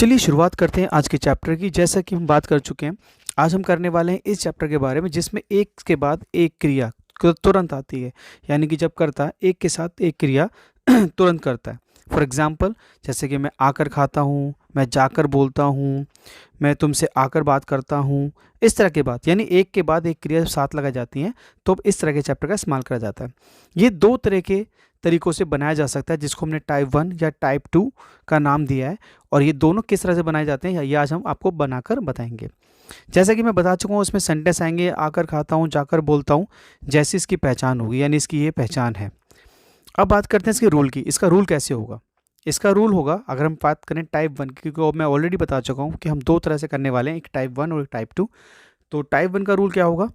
चलिए शुरुआत करते हैं आज के चैप्टर की। जैसा कि हम बात कर चुके हैं, आज हम करने वाले हैं इस चैप्टर के बारे में जिसमें एक के बाद एक क्रिया तुरंत आती है, यानी कि जब करता है एक के साथ एक क्रिया तुरंत करता है। फॉर एग्जाम्पल, जैसे कि मैं आकर खाता हूँ, मैं जाकर बोलता हूँ, मैं तुमसे आकर बात करता हूँ, इस तरह की बात, यानी एक के बाद एक क्रिया साथ लगाई जाती हैं, तो इस तरह के चैप्टर का इस्तेमाल करा जाता है। ये दो तरह के तरीक़ों से बनाया जा सकता है, जिसको हमने टाइप 1 या टाइप 2 का नाम दिया है, और ये दोनों किस तरह से बनाए जाते हैं ये आज हम आपको बनाकर बताएंगे। जैसा कि मैं बता चुका हूँ, इसमें सेंटेंस आएंगे आकर खाता हूँ, जाकर बोलता हूँ, जैसी इसकी पहचान होगी, यानी इसकी ये पहचान है। अब बात करते हैं इसके रूल की। इसका रूल कैसे होगा? इसका रूल होगा, अगर हम बात करें टाइप 1, क्योंकि मैं ऑलरेडी बता चुका हूँ कि हम दो तरह से करने वाले हैं, एक टाइप 1 और एक टाइप 2। तो टाइप 1 का रूल क्या होगा?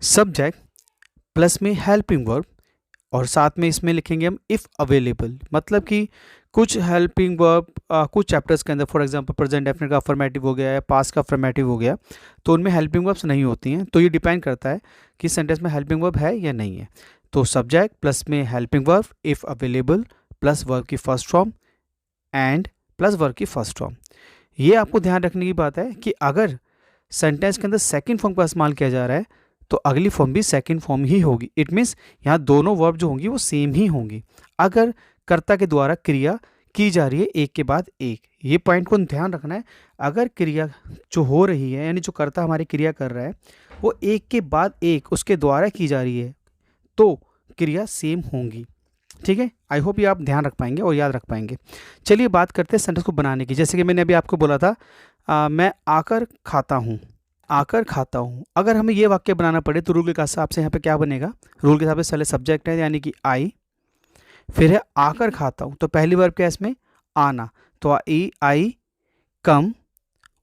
सब्जेक्ट प्लस में हेल्पिंग वर्ब, और साथ में इसमें लिखेंगे हम इफ़ अवेलेबल। मतलब कि कुछ हेल्पिंग वर्ब कुछ चैप्टर्स के अंदर, फॉर एग्जांपल प्रेजेंट डेफिनेट का अफर्मेटिव हो गया या पास्ट का अफर्मेटिव हो गया, तो उनमें हेल्पिंग वर्ब्स नहीं होती हैं। तो ये डिपेंड करता है कि सेंटेंस में हेल्पिंग वर्ब है या नहीं है। तो सब्जेक्ट प्लस में helping verb, if available, plus verb की first form and plus verb की फर्स्ट फॉर्म। ये आपको ध्यान रखने की बात है कि अगर सेंटेंस के अंदर सेकेंड फॉर्म का इस्तेमाल किया जा रहा है तो अगली फॉर्म भी सेकंड फॉर्म ही होगी। इट मीन्स यहाँ दोनों वर्ब जो होंगी वो सेम ही होंगी अगर कर्ता के द्वारा क्रिया की जा रही है एक के बाद एक। ये पॉइंट को ध्यान रखना है। अगर क्रिया जो हो रही है, यानी जो कर्ता हमारी क्रिया कर रहा है, वो एक के बाद एक उसके द्वारा की जा रही है, तो क्रिया सेम होंगी। ठीक है, आई होप ये आप ध्यान रख पाएंगे और याद रख पाएंगे। चलिए बात करते हैं सेंटेंस को बनाने की। जैसे कि मैंने अभी आपको बोला था, मैं आकर खाता हूँ, आकर खाता हूँ। अगर हमें ये वाक्य बनाना पड़े तो रूल के हिसाब से यहाँ पे क्या बनेगा? रूल के हिसाब से पहले सब्जेक्ट है यानी कि आई, फिर है आकर खाता हूँ, तो पहली वर्ब क्या है इसमें? आना। तो आई कम,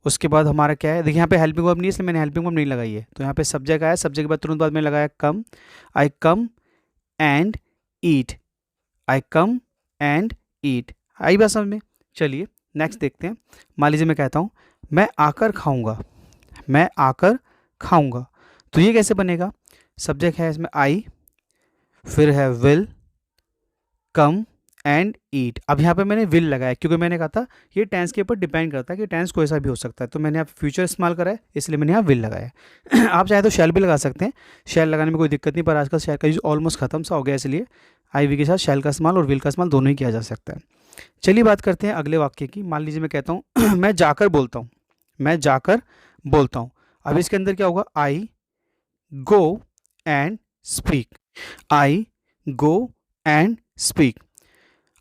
उसके बाद हमारा क्या है? देखिए यहाँ पे हेल्पिंग वर्ब नहीं है, इसलिए मैंने हेल्पिंग वर्ब नहीं लगाई है। तो यहाँ पे सब्जेक्ट आया, सब्जेक्ट के बाद तुरंत बाद में लगाया कम। आई come and eat, I come and eat. आई बात समझ में? चलिए नेक्स्ट देखते हैं। मान लीजिए मैं कहता हूँ मैं आकर खाऊंगा, मैं आकर खाऊंगा, तो ये कैसे बनेगा? सब्जेक्ट है इसमें आई, फिर है विल, कम एंड ईट। अब यहाँ पे मैंने विल लगाया क्योंकि मैंने कहा था ये टेंस के ऊपर डिपेंड करता है कि टेंस कोई सा भी हो सकता है, तो मैंने यहाँ फ्यूचर इस्तेमाल करा है, इसलिए मैंने यहाँ विल लगाया। आप चाहे तो शैल भी लगा सकते हैं, शैल लगाने में कोई दिक्कत नहीं, पर आजकल शैल का यूज ऑलमोस्ट खत्म सा हो गया, इसलिए आई वी के साथ शैल का इस्तेमाल और विल का इस्तेमाल दोनों ही किया जा सकता है। चलिए बात करते हैं अगले वाक्य की। मान लीजिए मैं कहता हूँ मैं जाकर बोलता हूँ, मैं जाकर बोलता हूँ। अब इसके अंदर क्या होगा? I go and speak, I go and speak.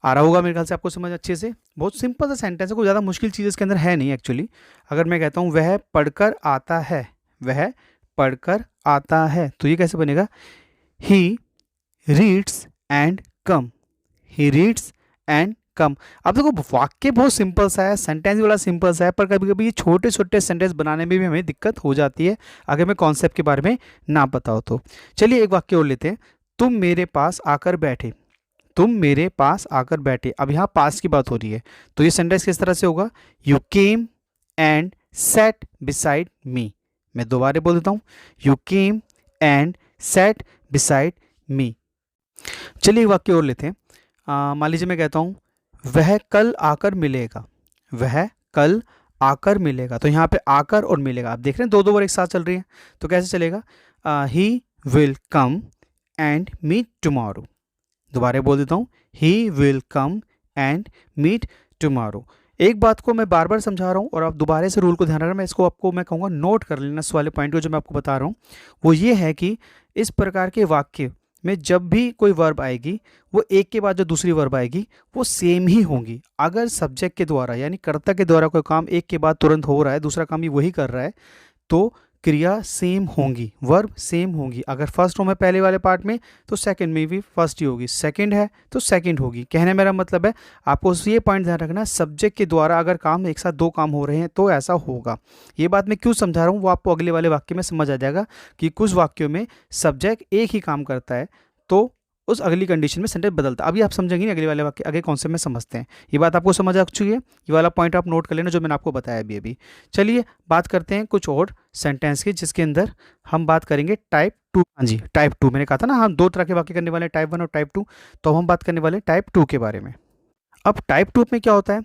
आ रहा होगा मेरे ख्याल से आपको समझ अच्छे से। बहुत सिंपल सा सेंटेंस है, कोई ज़्यादा मुश्किल चीज़ इसके अंदर है नहीं एक्चुअली। अगर मैं कहता हूँ वह पढ़कर आता है, वह पढ़कर आता है, तो ये कैसे बनेगा? He reads and come, he reads and come. अब देखो वाक्य बहुत सिंपल सा है, सेंटेंस भी बड़ा सिंपल सा है, पर कभी कभी ये छोटे छोटे सेंटेंस बनाने में भी हमें दिक्कत हो जाती है अगर मैं कॉन्सेप्ट के बारे में ना पता हो तो। चलिए एक वाक्य और लेते हैं। तुम मेरे पास आकर बैठे, तुम मेरे पास आकर बैठे। अब यहाँ पास की बात हो रही है, तो ये सेंटेंस किस तरह से होगा? You came and set beside me. मैं दोबारा बोल देता हूँ, you came and set beside me. चलिए एक वाक्य और लेते हैं। मान लीजिए मैं कहता हूँ वह कल आकर मिलेगा, वह कल आकर मिलेगा, तो यहाँ पे आकर और मिलेगा, आप देख रहे हैं दो दो बार एक साथ चल रही है, तो कैसे चलेगा? He will come and meet tomorrow. दोबारा बोल देता हूँ, he will come and meet tomorrow. एक बात को मैं बार बार समझा रहा हूँ और आप दोबारा से रूल को ध्यान रखना, मैं इसको आपको मैं कहूँगा नोट कर लेना। इस वाले पॉइंट को जो मैं आपको बता रहा हूँ वो ये है कि इस प्रकार के वाक्य में जब भी कोई वर्ब आएगी, वो एक के बाद जो दूसरी वर्ब आएगी वो सेम ही होंगी। अगर सब्जेक्ट के द्वारा यानी कर्ता के द्वारा कोई काम एक के बाद तुरंत हो रहा है, दूसरा काम भी वही कर रहा है, तो क्रिया सेम होंगी, वर्ब सेम होंगी। अगर फर्स्ट फॉर्म है पहले वाले पार्ट में, तो सेकंड में भी फर्स्ट ही होगी, सेकंड है तो सेकंड होगी। कहने मेरा मतलब है आपको ये पॉइंट ध्यान रखना, सब्जेक्ट के द्वारा अगर काम एक साथ दो काम हो रहे हैं तो ऐसा होगा। ये बात मैं क्यों समझा रहा हूँ वो आपको अगले वाले वाक्य में समझ आ जाएगा कि कुछ वाक्यों में सब्जेक्ट एक ही काम करता है तो उस अगली कंडीशन में सेंटेंस बदलता है। अभी आप समझेंगे नहीं, अगले वाले वाक्य आगे कॉन्सेप्ट में समझते हैं। ये बात आपको समझ आ चुकी है, ये वाला पॉइंट आप नोट कर लेना जो मैंने आपको बताया अभी अभी। चलिए बात करते हैं कुछ और सेंटेंस की, जिसके अंदर हम बात करेंगे टाइप 2। हाँ जी, टाइप 2 मैंने कहा था ना, हम दो तरह के वाक्य करने वाले हैं, टाइप 1 और टाइप 2। तो हम बात करने वाले हैं टाइप 2 के बारे में। अब टाइप 2 में क्या होता है?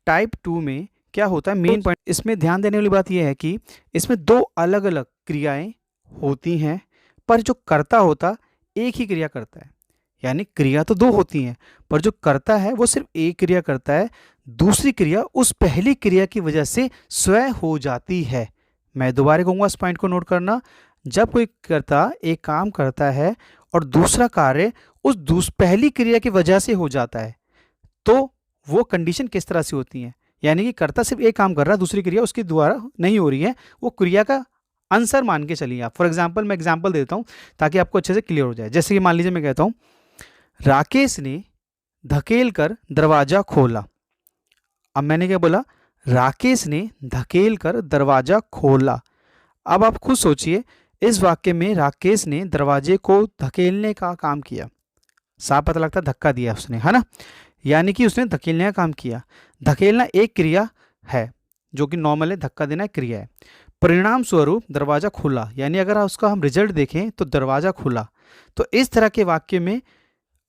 टाइप 2 में क्या होता है मेन पॉइंट इसमें ध्यान देने वाली बात यह है कि इसमें दो अलग अलग क्रियाएं होती हैं, पर जो कर्ता होता एक ही क्रिया करता है। यानी क्रिया तो दो होती हैं, पर जो करता है वो सिर्फ एक क्रिया करता है, दूसरी क्रिया उस पहली क्रिया की वजह से स्वयं हो जाती है। मैं दोबारा कहूँगा, इस पॉइंट को नोट करना। जब कोई कर्ता एक काम करता है और दूसरा कार्य उस पहली क्रिया की वजह से हो जाता है, तो वो कंडीशन किस तरह से होती है। यानी कि कर्ता सिर्फ एक काम कर रहा है, दूसरी क्रिया उसके द्वारा नहीं हो रही है, वो क्रिया का आंसर मान के चलिए आप। फॉर एग्जाम्पल, मैं एग्जाम्पल देता हूँ ताकि आपको अच्छे से क्लियर हो जाए। जैसे कि मान लीजिए मैं कहता हूँ राकेश ने धकेल कर दरवाजा खोला। अब मैंने क्या बोला, राकेश ने धकेल कर दरवाजा खोला। अब आप खुद सोचिए, इस वाक्य में राकेश ने दरवाजे को धकेलने का काम किया, साफ पता लगता धक्का दिया उसने, है ना। यानी कि उसने धकेलने का काम किया। धकेलना एक क्रिया है जो कि नॉर्मल है, धक्का देना एक क्रिया है। परिणाम स्वरूप दरवाजा खुला, यानी अगर उसका हम रिजल्ट देखें तो दरवाजा खुला। तो इस तरह के वाक्य में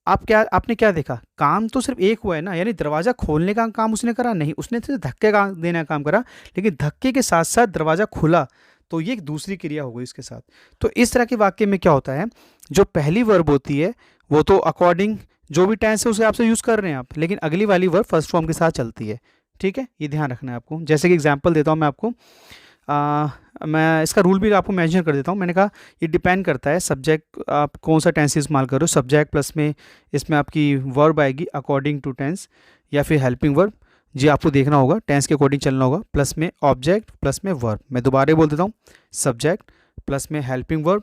आपने क्या देखा, काम तो सिर्फ एक हुआ है ना, यानी दरवाजा खोलने का काम उसने करा नहीं, उसने सिर्फ धक्के का देने का काम करा, लेकिन धक्के के साथ साथ दरवाजा खुला, तो ये एक दूसरी क्रिया हो गई इसके साथ। तो इस तरह के वाक्य में क्या होता है, जो पहली वर्ब होती है वो तो अकॉर्डिंग जो भी टेंस है उसे आपसे यूज़ कर रहे हैं आप, लेकिन अगली वाली वर्ब फर्स्ट फॉर्म के साथ चलती है। ठीक है, ये ध्यान रखना है आपको। जैसे कि एग्जाम्पल देता हूँ मैं आपको, मैं इसका रूल भी आपको मेंशन कर देता हूँ। मैंने कहा ये डिपेंड करता है सब्जेक्ट आप कौन सा टेंस इस्तेमाल कर रहे हो। सब्जेक्ट प्लस में इसमें आपकी वर्ब आएगी अकॉर्डिंग टू टेंस, या फिर हेल्पिंग वर्ब, जी आपको देखना होगा, टेंस के अकॉर्डिंग चलना होगा। प्लस में ऑब्जेक्ट प्लस में वर्ब। मैं दोबारा बोल देता हूँ, सब्जेक्ट प्लस में हेल्पिंग वर्ब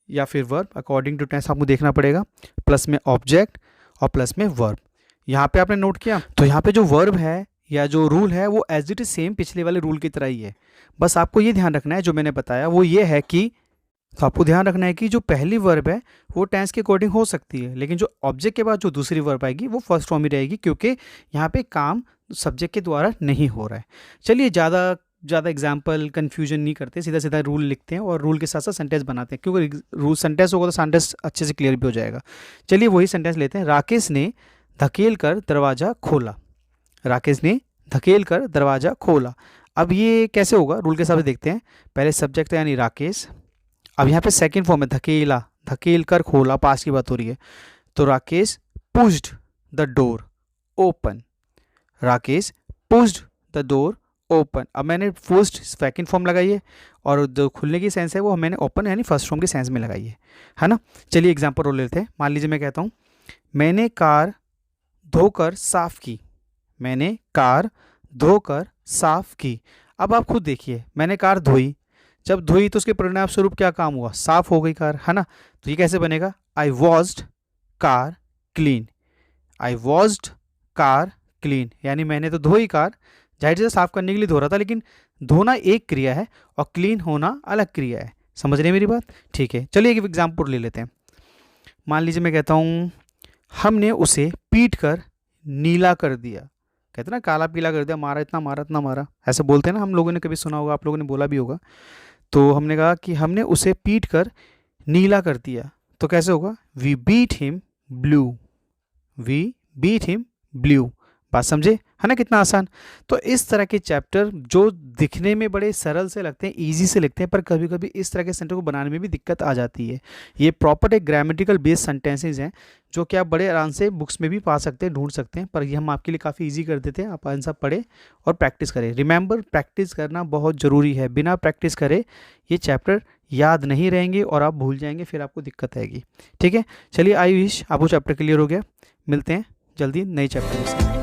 या फिर वर्ब अकॉर्डिंग टू टेंस आपको देखना पड़ेगा, प्लस में ऑब्जेक्ट और प्लस में वर्ब। यहाँ पे आपने नोट किया, तो यहाँ पे जो वर्ब है या जो रूल है वो एज इट इज सेम पिछले वाले रूल की तरह ही है। बस आपको ये ध्यान रखना है, जो मैंने बताया वो ये है कि, तो आपको ध्यान रखना है कि जो पहली वर्ब है वो टेंस के अकॉर्डिंग हो सकती है, लेकिन जो ऑब्जेक्ट के बाद जो दूसरी वर्ब आएगी वो फर्स्ट फॉर्म ही रहेगी, क्योंकि यहाँ पे काम सब्जेक्ट के द्वारा नहीं हो रहा है। चलिए ज़्यादा एग्जाम्पल कन्फ्यूजन नहीं करते, सीधा सीधा रूल लिखते हैं और रूल के साथ साथ सेंटेंस बनाते हैं, क्योंकि रूल सेंटेंस होगा तो सेंटेंस अच्छे से क्लियर भी हो जाएगा। चलिए वही सेंटेंस लेते हैं। राकेश ने धकेल कर दरवाज़ा खोला। राकेश ने धकेल कर दरवाज़ा खोला। अब ये कैसे होगा, रूल के हिसाब से देखते हैं। पहले सब्जेक्ट है यानी राकेश, अब यहाँ पे सेकंड फॉर्म है धकेला, धकेल कर खोला, पास की बात हो रही है। तो Rakesh pushed the door open. Rakesh pushed the door open. अब मैंने पुश्ड सेकंड फॉर्म लगाई है और जो खुलने की सेंस है वो मैंने ओपन यानी फर्स्ट फॉर्म के सेंस में लगाई है ना। चलिए एग्जाम्पल रोल लेते हैं। मान लीजिए मैं कहता हूँ मैंने कार धोकर साफ की। मैंने कार धोकर साफ की। अब आप खुद देखिए, मैंने कार धोई, जब धोई तो उसके परिणाम स्वरूप क्या काम हुआ, साफ हो गई कार, है ना। तो ये कैसे बनेगा, आई वॉश्ड कार क्लीन। आई वॉश्ड कार क्लीन, यानी मैंने तो धोई कार, जाहिर से साफ करने के लिए धो रहा था, लेकिन धोना एक क्रिया है और क्लीन होना अलग क्रिया है। समझ रहे हैं मेरी बात, ठीक है। चलिए एक एग्जाम्पल ले लेते हैं। मान लीजिए मैं कहता हूँ हमने उसे पीट कर नीला कर दिया। कहते ना काला पीला कर दिया, मारा इतना मारा इतना मारा, ऐसे बोलते हैं ना, हम लोगों ने कभी सुना होगा, आप लोगों ने बोला भी होगा। तो हमने कहा कि हमने उसे पीट कर नीला कर दिया, तो कैसे होगा, we beat him blue. We beat him blue. बात समझे, है ना, कितना आसान। तो इस तरह के चैप्टर जो दिखने में बड़े सरल से लगते हैं, इजी से लगते हैं, पर कभी कभी इस तरह के सेंटेंस को बनाने में भी दिक्कत आ जाती है। ये प्रॉपर एक ग्रामेटिकल बेस्ड सेंटेंसेज हैं जो कि आप बड़े आराम से बुक्स में भी पा सकते हैं, ढूंढ सकते हैं, पर ये हम आपके लिए काफ़ी ईजी कर देते हैं। आप आंसर पढ़ें और प्रैक्टिस करें। रिमेंबर, प्रैक्टिस करना बहुत ज़रूरी है। बिना प्रैक्टिस करे ये चैप्टर याद नहीं रहेंगे और आप भूल जाएंगे, फिर आपको दिक्कत आएगी। ठीक है, चलिए आई विश आपको चैप्टर क्लियर हो गया। मिलते हैं जल्दी नए चैप्टर के साथ।